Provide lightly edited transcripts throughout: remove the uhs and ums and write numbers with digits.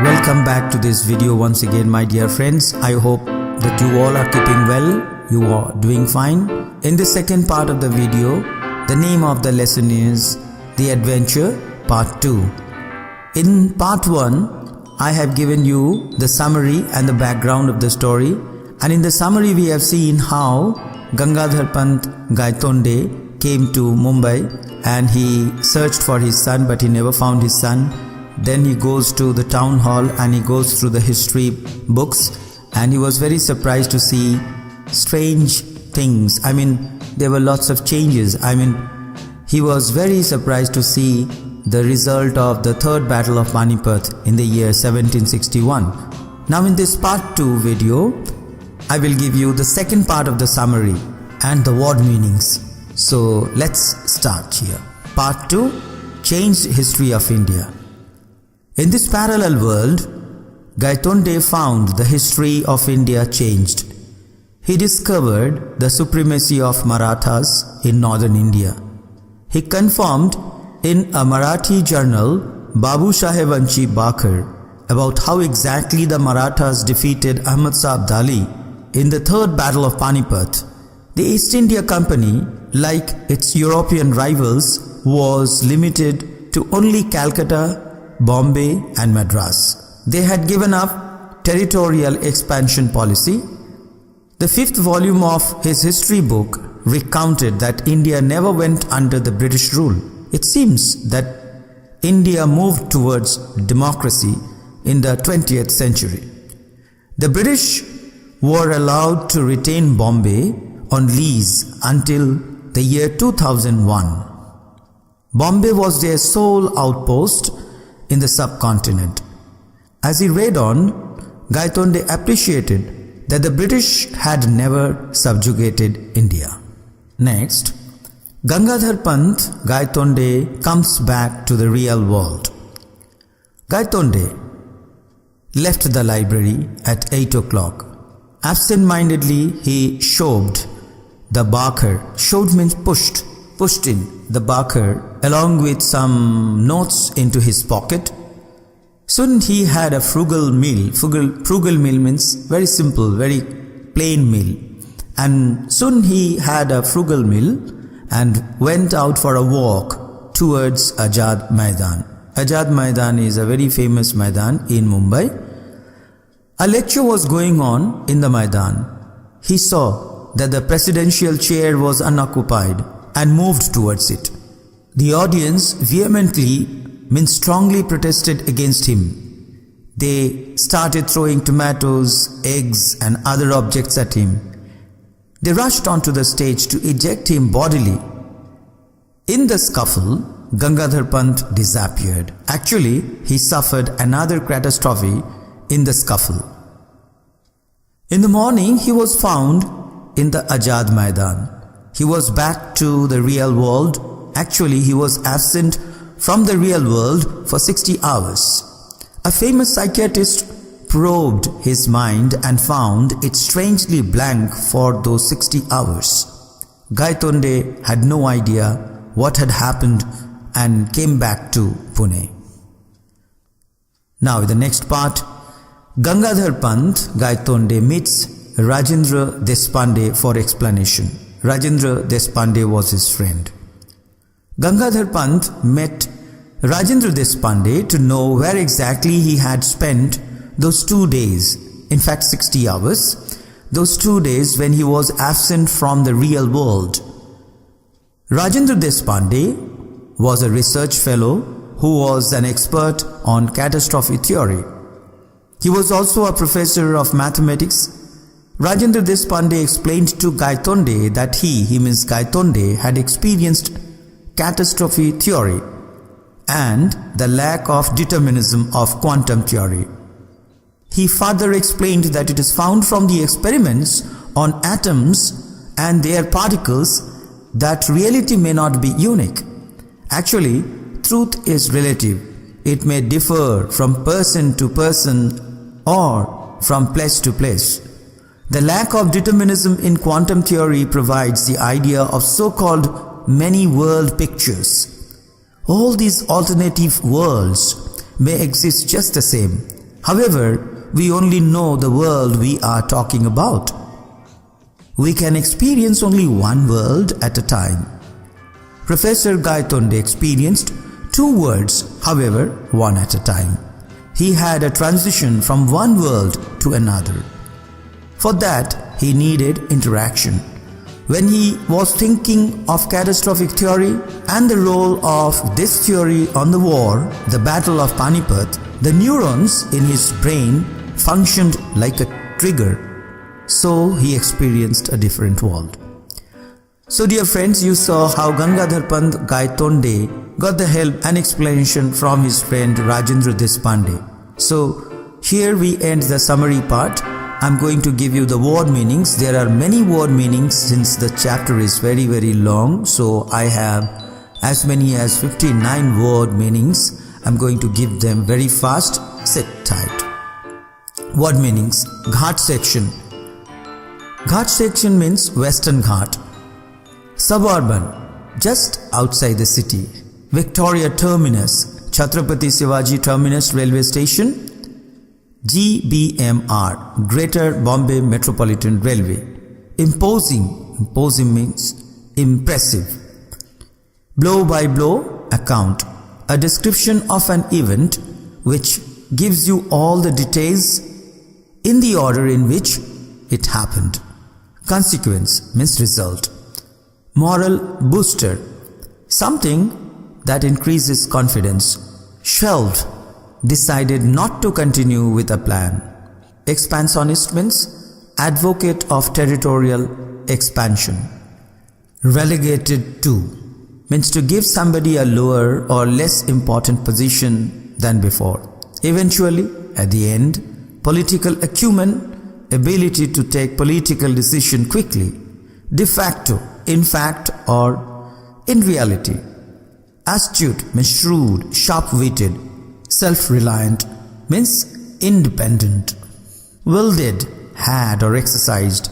Welcome back to this video once again, my dear friends. I hope that you all are keeping well, you are doing fine. In the second part of the video, the name of the lesson is The Adventure Part 2. In Part 1, I have given you the summary and the background of the story, and in the summary we have seen how Gangadhar Pant Gaitonde came to Mumbai and he searched for his son, but he never found his son. Then he goes to the town hall and he goes through the history books, and he was very surprised to see strange things. There were lots of changes. He was very surprised to see the result of the third battle of Panipat in the year 1761. Now in this part 2 video, I will give you the second part of the summary and the word meanings. So let's start here. Part 2, Changed History of India. In this parallel world, Gaitonde found the history of India changed. He discovered the supremacy of Marathas in northern India. He confirmed in a Marathi journal, Babu Sahebanchi Bakar, about how exactly the Marathas defeated Ahmad Shah Abdali in the third battle of Panipat. The East India Company, like its European rivals, was limited to only Calcutta, Bombay and Madras. They had given up territorial expansion policy. The 5th volume of his history book recounted that India never went under the British rule. It seems that India moved towards democracy in the 20th century. The British were allowed to retain Bombay on lease until the year 2001. Bombay was their sole outpost in the subcontinent. As he read on, Gaitonde appreciated that the British had never subjugated India. Next, Gangadhar Pant Gaitonde comes back to the real world. Gaitonde left the library at 8 o'clock. Absent-mindedly, he shoved the Bakar, shoved means pushed in the Bakar along with some notes into his pocket. Soon he had a frugal meal. Frugal meal means very simple, very plain meal. And soon he had a frugal meal and went out for a walk towards Azad Maidan. Azad Maidan is a very famous Maidan in Mumbai. A lecture was going on in the Maidan. He saw that the presidential chair was unoccupied and moved towards it. The audience vehemently, strongly protested against him. They started throwing tomatoes, eggs and other objects at him. They rushed onto the stage to eject him bodily. In the scuffle, Gangadhar Pant disappeared. Actually, he suffered another catastrophe in the scuffle. In the morning, he was found in the Azad Maidan. He was back to the real world. Actually, he was absent from the real world for 60 hours. A famous psychiatrist probed his mind and found it strangely blank for those 60 hours. Gaitonde had no idea what had happened and came back to Pune. Now, in the next part, Gangadhar Pant Gaitonde meets Rajendra Deshpande for explanation. Rajendra Deshpande was his friend. Gangadhar Pant met Rajendra Deshpande to know where exactly he had spent those 2 days, in fact 60 hours, those 2 days when he was absent from the real world. Rajendra Deshpande was a research fellow who was an expert on catastrophe theory. He was also a professor of mathematics. Rajendra Deshpande explained to Gaitonde that he means Gaitonde, had experienced catastrophe theory and the lack of determinism of quantum theory. He further explained that it is found from the experiments on atoms and their particles that reality may not be unique. Actually, truth is relative. It may differ from person to person or from place to place. The lack of determinism in quantum theory provides the idea of so-called many world pictures. All these alternative worlds may exist just the same, However, we only know the world we are talking about. We can experience only one world at a time. Professor Gaitonde experienced two worlds, however, one at a time. He had a transition from one world to another. For that, he needed interaction. When he was thinking of catastrophic theory and the role of this theory on the war, the Battle of Panipat, the neurons in his brain functioned like a trigger. So he experienced a different world. So dear friends, you saw how Gangadhar Pant Gaitonde got the help and explanation from his friend Rajendra Deshpande. So here we end the summary part. I'm going to give you the word meanings. There are many word meanings since the chapter is very long. So I have as many as 59 word meanings. I'm going to give them very fast. Sit tight. Word meanings. Ghat section. Ghat section means Western Ghat. Suburban, just outside the city. Victoria Terminus, Chhatrapati Shivaji Terminus Railway Station. GBMR, Greater Bombay Metropolitan Railway. Imposing, imposing means impressive. Blow by blow account, a description of an event which gives you all the details in the order in which it happened. Consequence means result. Moral booster, something that increases confidence. Shelved, decided not to continue with a plan. Expansionist means advocate of territorial expansion. Relegated to means to give somebody a lower or less important position than before. Eventually, at the end, political acumen, ability to take political decision quickly. De facto, in fact or in reality. Astute means shrewd, sharp-witted. Self-reliant means independent. Wielded, had or exercised.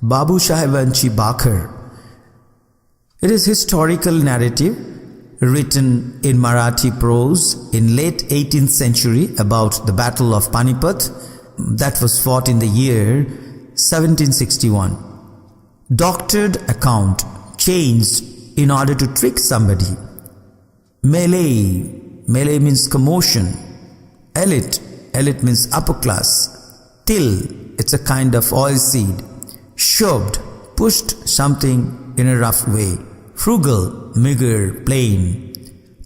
Babu Sahebanchi Bakhar. It is historical narrative written in Marathi prose in late 18th century about the Battle of Panipat that was fought in the year 1761. Doctored account, changed in order to trick somebody. Melee, melee means commotion. Elite, elite means upper class. Till, it's a kind of oil seed. Shoved, pushed something in a rough way. Frugal, meager, plain.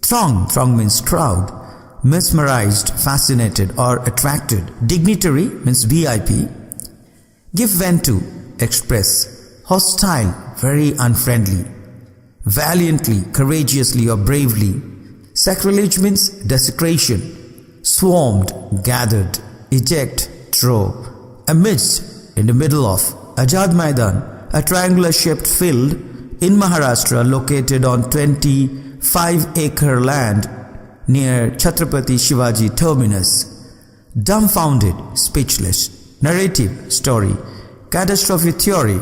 Throng, throng means crowd. Mesmerized, fascinated or attracted. Dignitary means VIP. Give vent to, express. Hostile, very unfriendly. Valiantly, courageously or bravely. Sacrilege means desecration. Swarmed, gathered. Eject, throw. Amidst, in the middle of. Ajad Maidan, a triangular shaped field in Maharashtra located on 25-acre land near Chhatrapati Shivaji Terminus. Dumbfounded, speechless. Narrative, story. Catastrophe theory.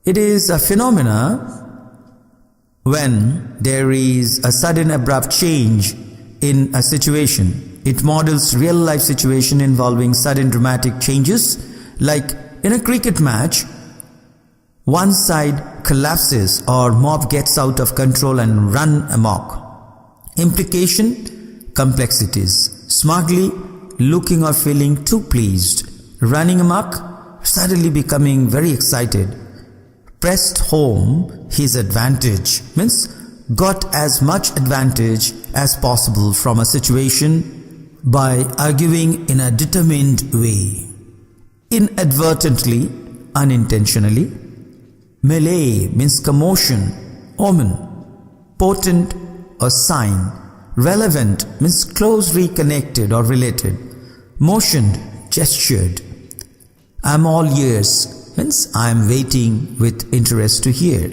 It is a phenomena when there is a sudden abrupt change in a situation. It models real life situation involving sudden dramatic changes, like in a cricket match, one side collapses or mob gets out of control and run amok. Implication, complexities. Smugly, looking or feeling too pleased. Running amok, suddenly becoming very excited. Pressed home his advantage, means got as much advantage as possible from a situation by arguing in a determined way. Inadvertently, unintentionally. Melee means commotion, omen, potent or sign. Relevant means closely connected or related. Motioned, gestured. I'm all ears means I am waiting with interest to hear.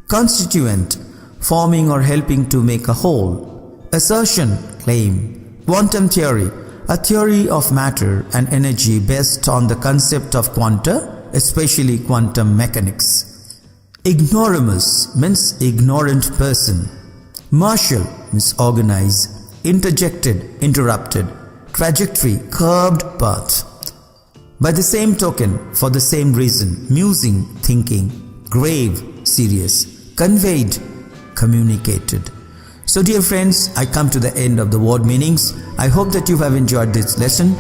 Constituent, forming or helping to make a whole. Assertion, claim. Quantum theory, a theory of matter and energy based on the concept of quanta, especially quantum mechanics. Ignoramus means ignorant person. Martial means organize. Interjected, interrupted. trajectory, curved path. By the same token, for the same reason, musing, thinking, grave, serious, conveyed, communicated. So dear friends, I come to the end of the word meanings. I hope that you have enjoyed this lesson,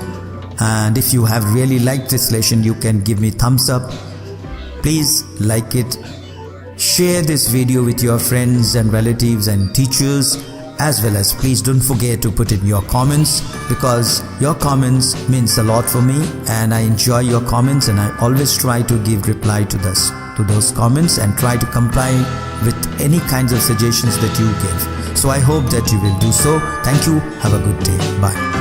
and if you have really liked this lesson, you can give me thumbs up. Please like it, share this video with your friends and relatives and teachers, as well as please don't forget to put in your comments, because your comments means a lot for me and I enjoy your comments, and I always try to give reply to those comments and try to comply with any kinds of suggestions that you give. So I hope that you will do so. Thank you. Have a good day. Bye.